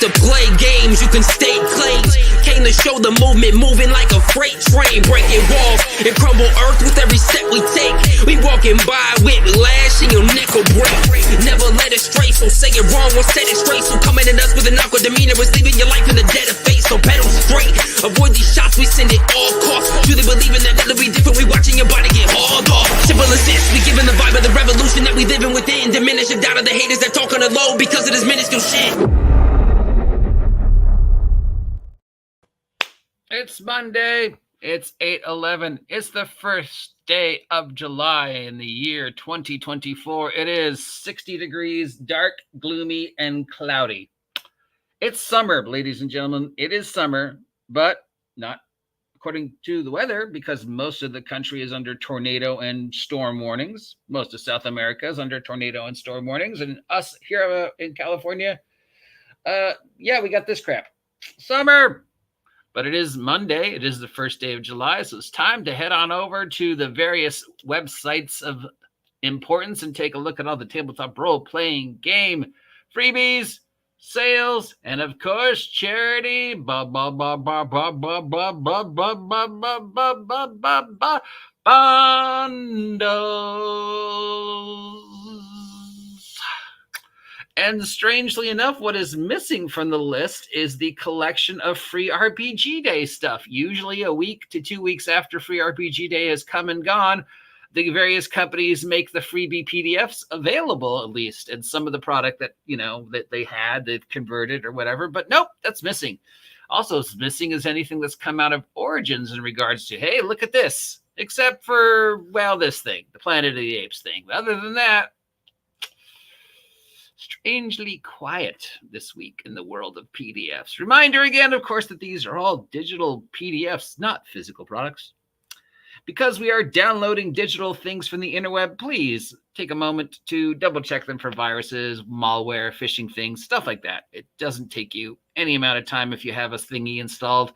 to play games, you can state claims. Came to show the movement moving like a freight train, breaking walls and crumble earth with every step we take. We walking by with lash and your neck will break. Never let it stray, so say it wrong or set it straight. So coming at us with an awkward demeanor is leaving your life in the dead of fate. So pedal straight, avoid these shots, we send it all costs. Truly believing that it'll be different, we watching your body get hauled off. Simple as this, we giving the vibe of the revolution that we living within. Diminish the doubt of the haters that talk on the low because of this minuscule shit. It's Monday. It's 8/11. It's the first day of July in the year 2024. It is 60 degrees, dark, gloomy, and cloudy. It's summer, ladies and gentlemen. It is summer, but not according to the weather, because most of the country is under tornado and storm warnings. Most of South America is under tornado and storm warnings. And us here in California, we got this crap. Summer! But it is Monday. It is the first day of July, so it's time to head on over to the various websites of importance and take a look at all the tabletop role-playing game freebies, sales, and of course, charity. Bundles. And strangely enough, what is missing from the list is the collection of Free RPG Day stuff. Usually a week to 2 weeks after Free RPG Day has come and gone, the various companies make the freebie PDFs available, at least, and some of the product that, that they've converted or whatever. But nope, that's missing. Also missing is anything that's come out of Origins in regards to, hey, look at this. Except for, this thing, the Planet of the Apes thing. Other than that, strangely quiet this week in the world of PDFs. Reminder again, of course, that these are all digital PDFs, not physical products. Because we are downloading digital things from the interweb, please take a moment to double check them for viruses, malware, phishing things, stuff like that. It doesn't take you any amount of time if you have a thingy installed,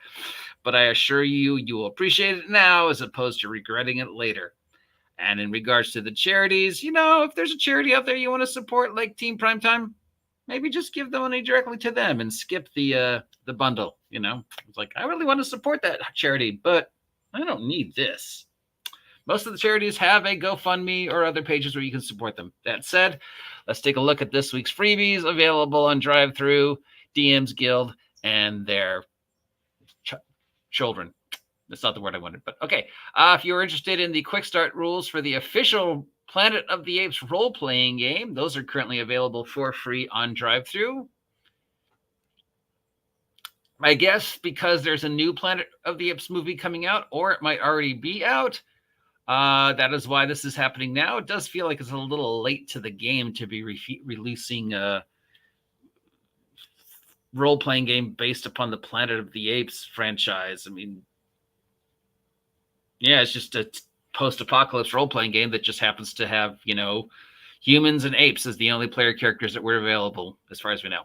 but I assure you, you will appreciate it now as opposed to regretting it later. And in regards to the charities, if there's a charity out there you want to support, like Team Primetime, maybe just give the money directly to them and skip the bundle. It's like, I really want to support that charity, but I don't need this. Most of the charities have a GoFundMe or other pages where you can support them. That said, let's take a look at this week's freebies available on Drivethrurpg, DM's Guild, and their children. That's not the word I wanted, but okay. If you're interested in the quick start rules for the official Planet of the Apes role-playing game, those are currently available for free on Drivethrurpg. I guess because there's a new Planet of the Apes movie coming out, or it might already be out. That is why this is happening now. It does feel like it's a little late to the game to be releasing a role-playing game based upon the Planet of the Apes franchise. I mean, yeah, it's just a post-apocalypse role-playing game that just happens to have, humans and apes as the only player characters that were available, as far as we know.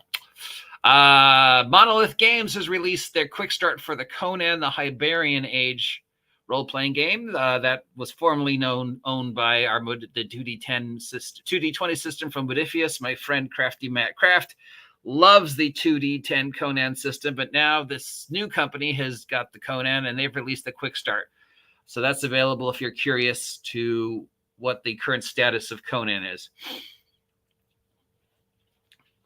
Monolith Games has released their quick start for the Conan the Hybarian Age role-playing game that was formerly owned by the 2D20 system from Modifius. My friend Crafty Matt Craft loves the 2D10 Conan system, but now this new company has got the Conan and they've released the quick start. So that's available if you're curious to what the current status of Conan is.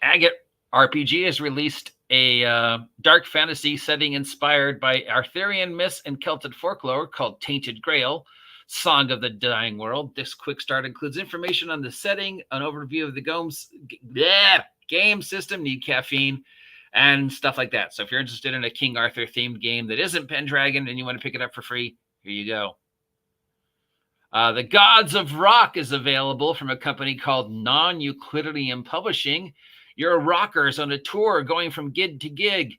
Agate RPG has released a dark fantasy setting inspired by Arthurian myths and Celtic folklore called Tainted Grail, Song of the Dying World. This quick start includes information on the setting, an overview of the game system, need caffeine, and stuff like that. So if you're interested in a King Arthur themed game that isn't Pendragon and you want to pick it up for free, here you go. The Gods of Rock is available from a company called Non-Euclidean Publishing. You're rockers on a tour going from gig to gig,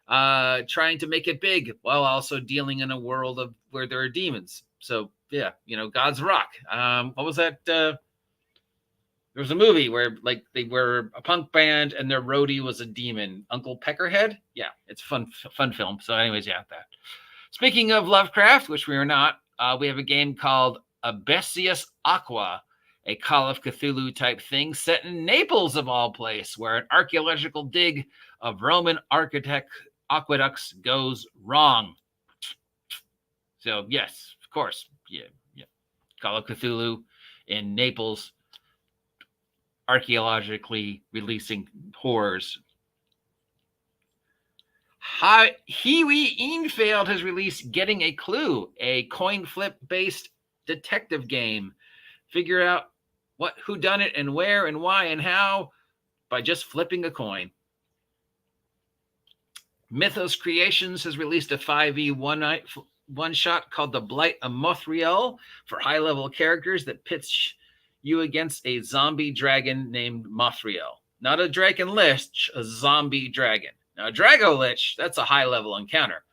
trying to make it big while also dealing in a world of where there are demons. So, yeah, Gods of Rock. What was that? There was a movie where they were a punk band and their roadie was a demon. Uncle Peckerhead? Yeah, it's a fun film. So anyways, yeah, that. Speaking of Lovecraft, which we are not, we have a game called Abesius Aqua, a Call of Cthulhu type thing set in Naples of all place, where an archaeological dig of Roman aqueducts goes wrong. So yes, of course, yeah. Call of Cthulhu in Naples, archaeologically releasing horrors. Hiwi Enfield has released Getting a Clue, a coin flip based detective game. Figure out who done it and where and why and how by just flipping a coin. Mythos Creations has released a 5e one-shot called The Blight of Mothriel for high-level characters that pits you against a zombie dragon named Mothriel. Not a dragon lich, a zombie dragon. Now, a Drago Lich, that's a high-level encounter.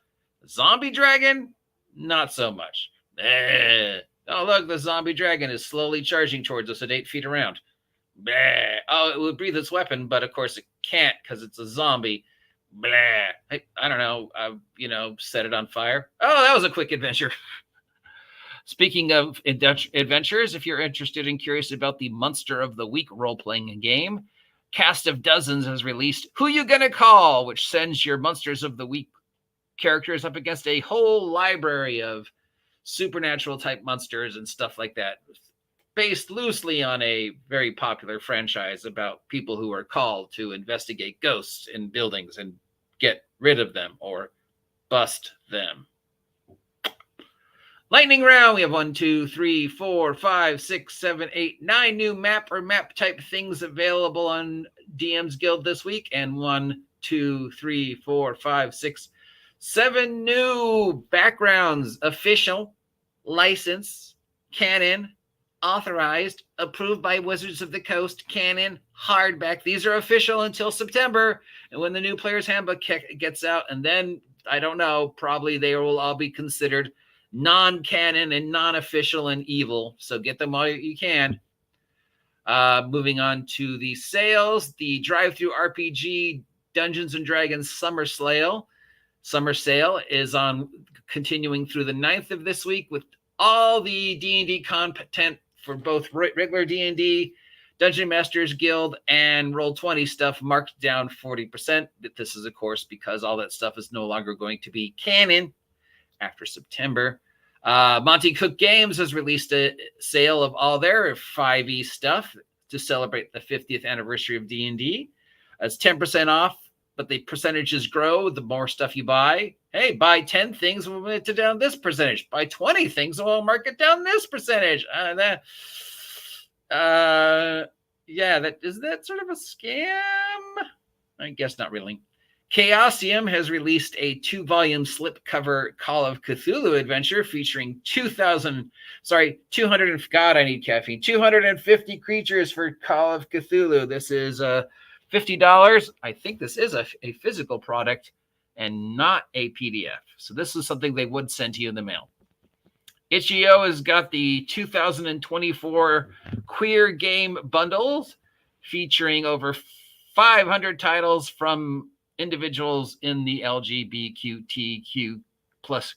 A zombie dragon, not so much. Oh, look, the zombie dragon is slowly charging towards us at 8 feet around. Oh, it would breathe its weapon, but of course it can't because it's a zombie. I don't know. Set it on fire. Oh, that was a quick adventure. Speaking of adventures, if you're interested and curious about the Monster of the Week role-playing game, Cast of Dozens has released Who You Gonna Call, which sends your Monsters of the Week characters up against a whole library of supernatural type monsters and stuff like that, based loosely on a very popular franchise about people who are called to investigate ghosts in buildings and get rid of them or bust them. Lightning round. We have 1, 2, 3, 4, 5, 6, 7, 8, 9 new map or map type things available on DM's Guild this week. And 1, 2, 3, 4, 5, 6, 7 new backgrounds. Official, license, canon, authorized, approved by Wizards of the Coast, canon, hardback. These are official until September. And when the new player's handbook gets out, and then, I don't know, probably they will all be considered non-canon and non-official and evil. So get them all you can. Moving on to the sales, the Drivethrurpg Dungeons & Dragons Summer Sale is on continuing through the 9th of this week with all the D&D content for both regular D&D, Dungeon Masters Guild, and Roll20 stuff marked down 40%. This is, of course, because all that stuff is no longer going to be canon after September. Monty Cook Games has released a sale of all their 5e stuff to celebrate the 50th anniversary of D&D. It's 10% off, but the percentages grow the more stuff you buy. Hey, buy 10 things, we'll mark it down this percentage. Buy 20 things, we'll mark it down this percentage. Is that sort of a scam? I guess not really. Chaosium has released a 2-volume slipcover Call of Cthulhu adventure featuring 250 creatures for Call of Cthulhu. This is $50. I think this is a physical product and not a PDF. So this is something they would send to you in the mail. Itch.io has got the 2024 Queer Game Bundles featuring over 500 titles from individuals in the LGBTQ plus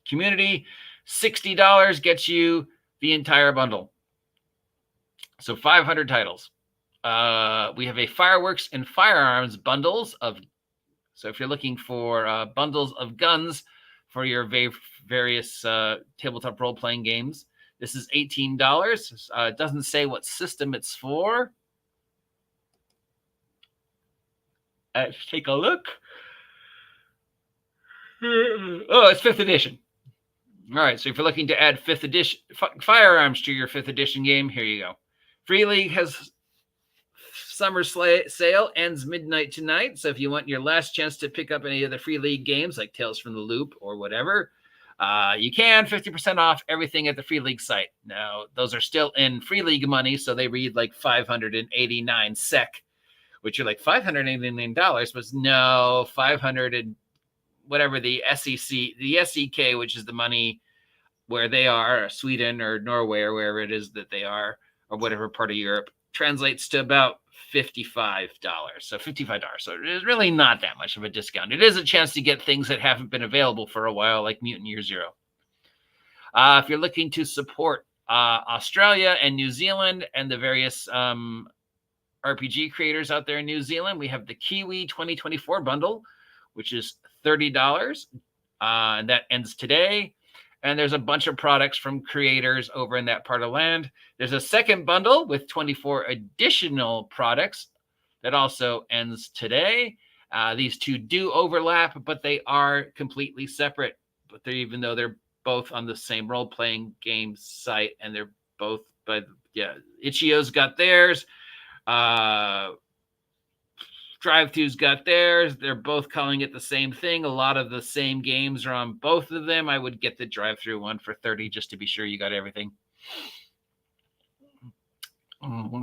community. $60 gets you the entire bundle. So 500 titles. We have a fireworks and firearms bundles so if you're looking for bundles of guns for your various tabletop role-playing games, this is $18. It doesn't say what system it's for. Let's take a look. Oh, it's 5th edition. All right, so if you're looking to add 5th edition firearms to your 5th edition game, here you go. Free League has summer sale, ends midnight tonight. So if you want your last chance to pick up any of the Free League games like Tales from the Loop or whatever, you can 50% off everything at the Free League site. Now, those are still in Free League money, so they read like 589 SEK. Which you're like $589, but no, 500 and whatever the SEK, which is the money where they are, Sweden or Norway or wherever it is that they are, or whatever part of Europe, translates to about $55. So $55. So it is really not that much of a discount. It is a chance to get things that haven't been available for a while, like Mutant Year Zero. If you're looking to support Australia and New Zealand and the various RPG creators out there in New Zealand. We have the Kiwi 2024 bundle, which is $30, and that ends today. And there's a bunch of products from creators over in that part of land. There's a second bundle with 24 additional products that also ends today. These two do overlap, but they are completely separate. But even though they're both on the same role-playing game site, and they're both, but yeah, Itch.io's got theirs. Drivethrurpg's got theirs. They're both calling it the same thing. A lot of the same games are on both of them. I would get the Drivethrurpg one for $30 just to be sure you got everything.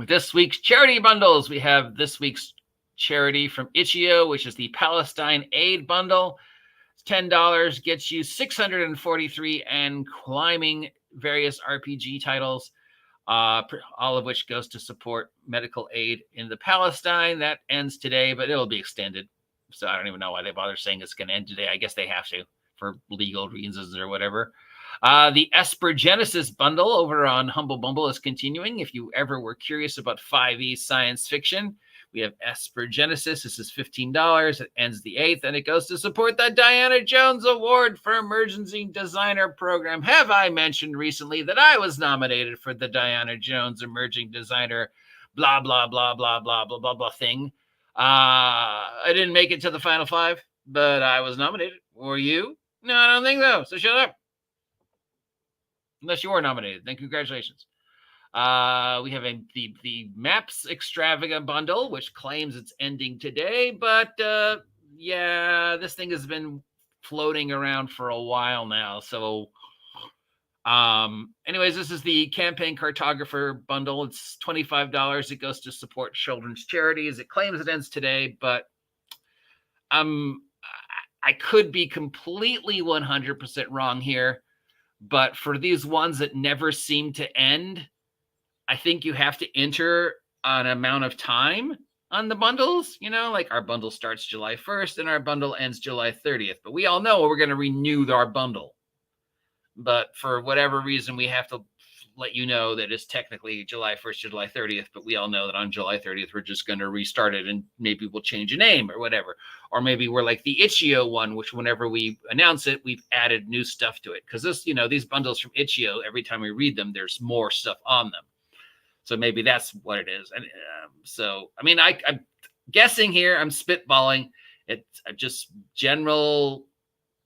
This week's charity bundles. We have this week's charity from Itch.io, which is the Palestine Aid Bundle. It's $10, gets you 643 and climbing various RPG titles, all of which goes to support medical aid in the Palestine. That ends today, but it'll be extended. So I don't even know why they bother saying it's going to end today. I guess they have to for legal reasons or whatever. The Esper Genesis bundle over on Humble Bumble is continuing. If you ever were curious about 5e science fiction, we have Esper Genesis. This is $15. It ends the 8th, and it goes to support the Diana Jones Award for Emergency Designer Program. Have I mentioned recently that I was nominated for the Diana Jones Emerging Designer blah, blah, blah, blah, blah, blah, blah, blah thing? I didn't make it to the final 5, but I was nominated. Were you? No, I don't think so. So shut up. Unless you were nominated, then congratulations. We have the Maps Extravagant bundle, which claims it's ending today, but yeah, this thing has been floating around for a while now. So anyways, this is the Campaign Cartographer bundle. It's $25. It goes to support children's charities. It claims it ends today, but I could be completely 100% wrong here. But for these ones that never seem to end, I think you have to enter an amount of time on the bundles. You know, like our bundle starts July 1st and our bundle ends July 30th. But we all know we're going to renew our bundle. But for whatever reason, we have to let you know that it's technically July 1st, July 30th. But we all know that on July 30th, we're just going to restart it and maybe we'll change a name or whatever. Or maybe we're like the Itch.io one, which whenever we announce it, we've added new stuff to it. Because this, you know, these bundles from Itch.io, every time we read them, there's more stuff on them. So maybe that's what it is. And so, I mean, I'm guessing here, I'm spitballing. It's just general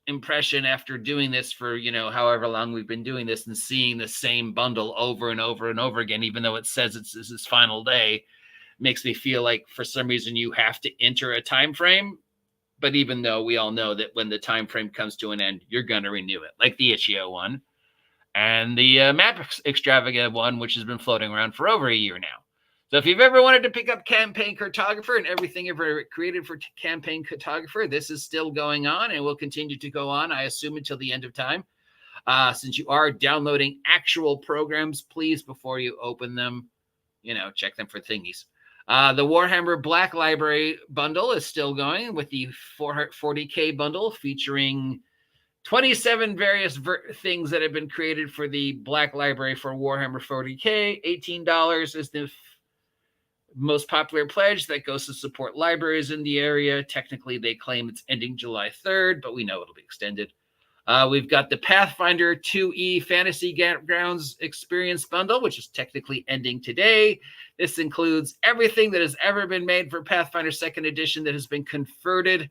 impression after doing this for, you know, however long we've been doing this and seeing the same bundle over and over and over again, even though it says it's this final day, makes me feel like for some reason you have to enter a time frame. But even though we all know that when the time frame comes to an end, you're going to renew it, like the Itch.io one. And the Map Extravagant one, which has been floating around for over a year now. So if you've ever wanted to pick up Campaign Cartographer and everything ever created for Campaign Cartographer, this is still going on and will continue to go on, I assume, until the end of time. Since you are downloading actual programs, please, before you open them, you know, check them for thingies. The Warhammer Black Library bundle is still going with the 40K bundle featuring 27 various things that have been created for the Black Library for Warhammer 40K. $18 is the most popular pledge that goes to support libraries in the area. Technically, they claim it's ending July 3rd, but we know it'll be extended. We've got the Pathfinder 2E Fantasy Grounds Experience Bundle, which is technically ending today. This includes everything that has ever been made for Pathfinder 2nd Edition that has been converted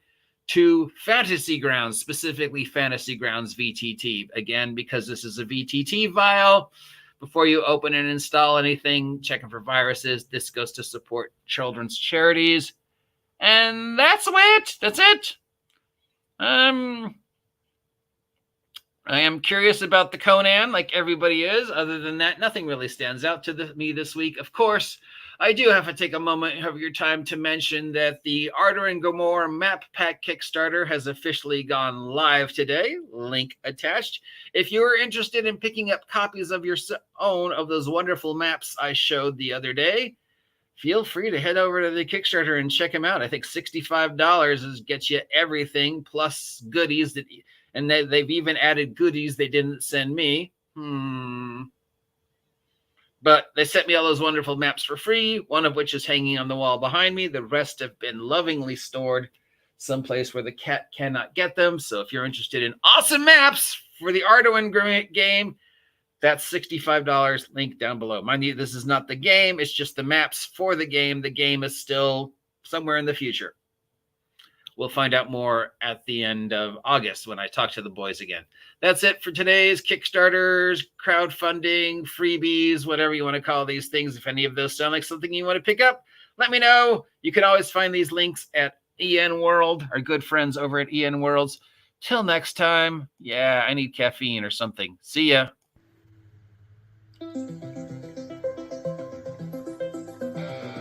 to Fantasy Grounds, specifically Fantasy Grounds VTT. Again, because this is a VTT vial, before you open and install anything, checking for viruses. This goes to support children's charities. And that's it. That's it. I am curious about the Conan, like everybody is. Other than that, nothing really stands out to me this week. Of course, I do have to take a moment of your time to mention that the Arduin Grimore Map Pack Kickstarter has officially gone live today. Link attached. If you're interested in picking up copies of your own of those wonderful maps I showed the other day, feel free to head over to the Kickstarter and check them out. I think $65 gets you everything plus goodies that, and they've even added goodies they didn't send me. But they sent me all those wonderful maps for free, one of which is hanging on the wall behind me. The rest have been lovingly stored someplace where the cat cannot get them. So if you're interested in awesome maps for the Arduin game, that's $65. Link down below. Mind you, this is not the game. It's just the maps for the game. The game is still somewhere in the future. We'll find out more at the end of August when I talk to the boys again. That's it for today's Kickstarters, crowdfunding, freebies, whatever you want to call these things. If any of those sound like something you want to pick up, let me know. You can always find these links at EN World, our good friends over at EN Worlds. Till next time, yeah, I need caffeine or something. See ya.